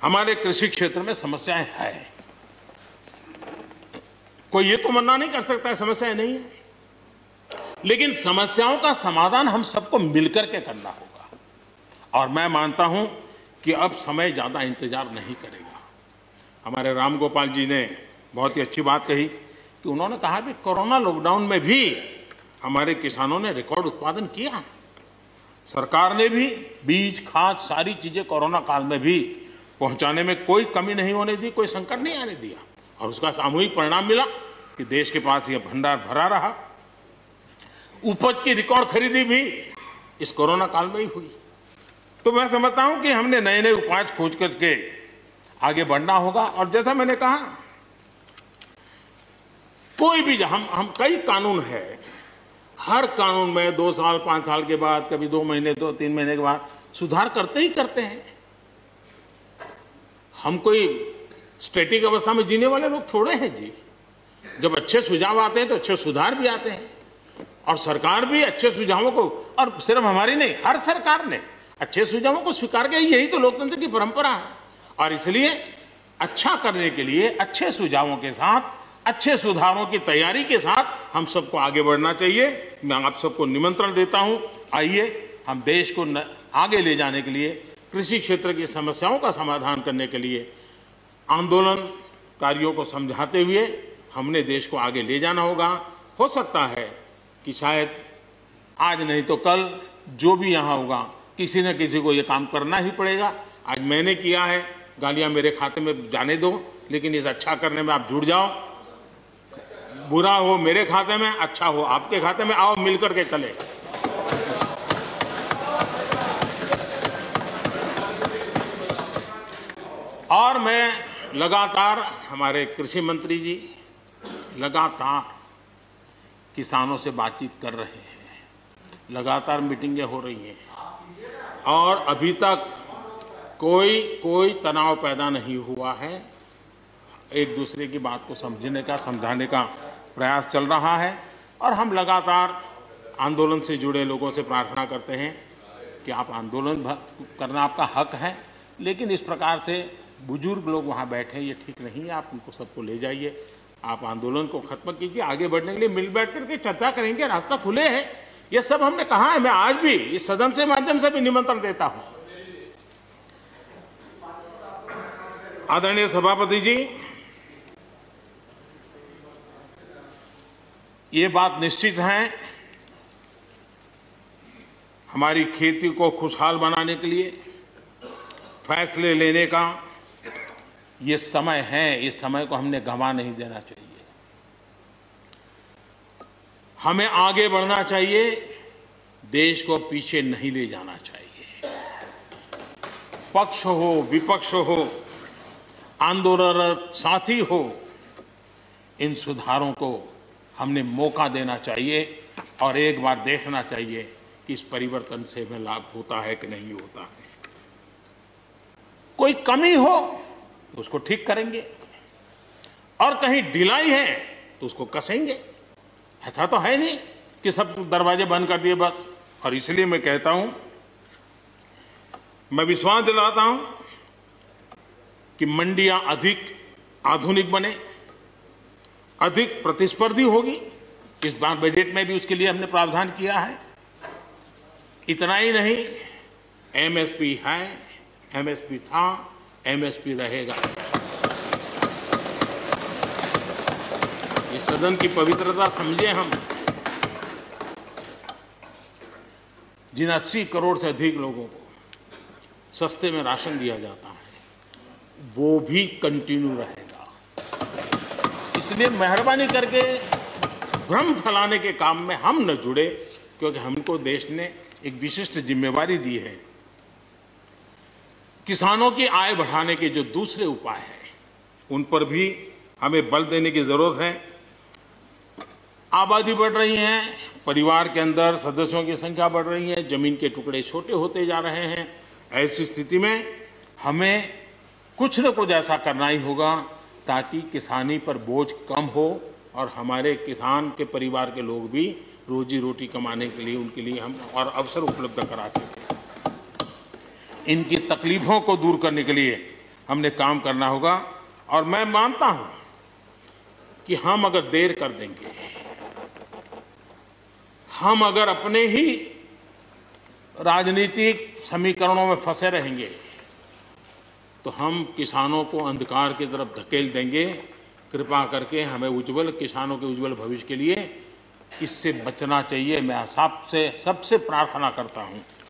हमारे कृषि क्षेत्र में समस्याएं हैं। कोई ये तो मना नहीं कर सकता है समस्याएं नहीं है, लेकिन समस्याओं का समाधान हम सबको मिलकर के करना होगा। और मैं मानता हूं कि अब समय ज्यादा इंतजार नहीं करेगा। हमारे राम गोपाल जी ने बहुत ही अच्छी बात कही कि उन्होंने कहा कि कोरोना लॉकडाउन में भी हमारे किसानों ने रिकॉर्ड उत्पादन किया। सरकार ने भी बीज, खाद, सारी चीजें कोरोना काल में भी पहुंचाने में कोई कमी नहीं होने दी, कोई संकट नहीं आने दिया, और उसका सामूहिक परिणाम मिला कि देश के पास यह भंडार भरा रहा। उपज की रिकॉर्ड खरीदी भी इस कोरोना काल में ही हुई। तो मैं समझता हूं कि हमने नए नए उपाय खोज करके आगे बढ़ना होगा। और जैसा मैंने कहा, कोई भी हम कई कानून है, हर कानून में 2 साल 5 साल के बाद, कभी 2 महीने 2-3 महीने के बाद सुधार करते ही करते हैं। हम कोई स्टैटिक अवस्था में जीने वाले लोग थोड़े हैं जी। जब अच्छे सुझाव आते हैं तो अच्छे सुधार भी आते हैं, और सरकार भी अच्छे सुझावों को, और सिर्फ हमारी नहीं, हर सरकार ने अच्छे सुझावों को स्वीकार किया। यही तो लोकतंत्र की परंपरा है। और इसलिए अच्छा करने के लिए अच्छे सुझावों के साथ, अच्छे सुधारों की तैयारी के साथ हम सबको आगे बढ़ना चाहिए। मैं आप सबको निमंत्रण देता हूं, आइए हम देश को आगे ले जाने के लिए, कृषि क्षेत्र की समस्याओं का समाधान करने के लिए आंदोलनकारियों को समझाते हुए हमने देश को आगे ले जाना होगा। हो सकता है कि शायद आज नहीं तो कल जो भी यहाँ होगा, किसी न किसी को ये काम करना ही पड़ेगा। आज मैंने किया है, गालियाँ मेरे खाते में जाने दो, लेकिन इस अच्छा करने में आप जुड़ जाओ। बुरा हो मेरे खाते में, अच्छा हो आपके खाते में, आओ मिलकर के चले। और मैं लगातार, हमारे कृषि मंत्री जी लगातार किसानों से बातचीत कर रहे हैं, लगातार मीटिंगें हो रही हैं, और अभी तक कोई तनाव पैदा नहीं हुआ है। एक दूसरे की बात को समझने का, समझाने का प्रयास चल रहा है। और हम लगातार आंदोलन से जुड़े लोगों से प्रार्थना करते हैं कि आप आंदोलन करना आपका हक है, लेकिन इस प्रकार से बुजुर्ग लोग वहाँ बैठे, ये ठीक नहीं है। आप उनको सबको ले जाइए, आप आंदोलन को खत्म कीजिए। आगे बढ़ने के लिए मिल बैठ करके चर्चा करेंगे, रास्ता खुले है। ये सब हमने कहा है। मैं आज भी इस सदन से माध्यम से भी निमंत्रण देता हूं। आदरणीय सभापति जी, ये बात निश्चित है, हमारी खेती को खुशहाल बनाने के लिए फैसले लेने का ये समय है। इस समय को हमने गंवा नहीं देना चाहिए। हमें आगे बढ़ना चाहिए, देश को पीछे नहीं ले जाना चाहिए। पक्ष हो, विपक्ष हो, आंदोलनरत साथी हो, इन सुधारों को हमने मौका देना चाहिए और एक बार देखना चाहिए कि इस परिवर्तन से हमें लाभ होता है कि नहीं होता है। कोई कमी हो तो उसको ठीक करेंगे, और कहीं ढिलाई है तो उसको कसेंगे। ऐसा तो है नहीं कि सब दरवाजे बंद कर दिए बस। और इसलिए मैं कहता हूं, मैं विश्वास दिलाता हूं कि मंडियां अधिक आधुनिक बने, अधिक प्रतिस्पर्धी होगी। इस बार बजट में भी उसके लिए हमने प्रावधान किया है। इतना ही नहीं, एमएसपी है, एमएसपी था, एमएसपी रहेगा। इस सदन की पवित्रता समझे हम। जिन 80 करोड़ से अधिक लोगों को सस्ते में राशन दिया जाता है, वो भी कंटिन्यू रहेगा। इसलिए मेहरबानी करके भ्रम फैलाने के काम में हम न जुड़े, क्योंकि हमको देश ने एक विशिष्ट जिम्मेवारी दी है। किसानों की आय बढ़ाने के जो दूसरे उपाय हैं, उन पर भी हमें बल देने की जरूरत है। आबादी बढ़ रही है, परिवार के अंदर सदस्यों की संख्या बढ़ रही है, जमीन के टुकड़े छोटे होते जा रहे हैं। ऐसी स्थिति में हमें कुछ न कुछ ऐसा करना ही होगा ताकि किसानी पर बोझ कम हो और हमारे किसान के परिवार के लोग भी रोजी रोटी कमाने के लिए, उनके लिए हम और अवसर उपलब्ध करा सकें। इनकी तकलीफों को दूर करने के लिए हमने काम करना होगा। और मैं मानता हूं कि हम अगर देर कर देंगे, हम अगर अपने ही राजनीतिक समीकरणों में फंसे रहेंगे, तो हम किसानों को अंधकार की तरफ धकेल देंगे। कृपा करके हमें किसानों के उज्जवल भविष्य के लिए इससे बचना चाहिए। मैं सबसे प्रार्थना करता हूं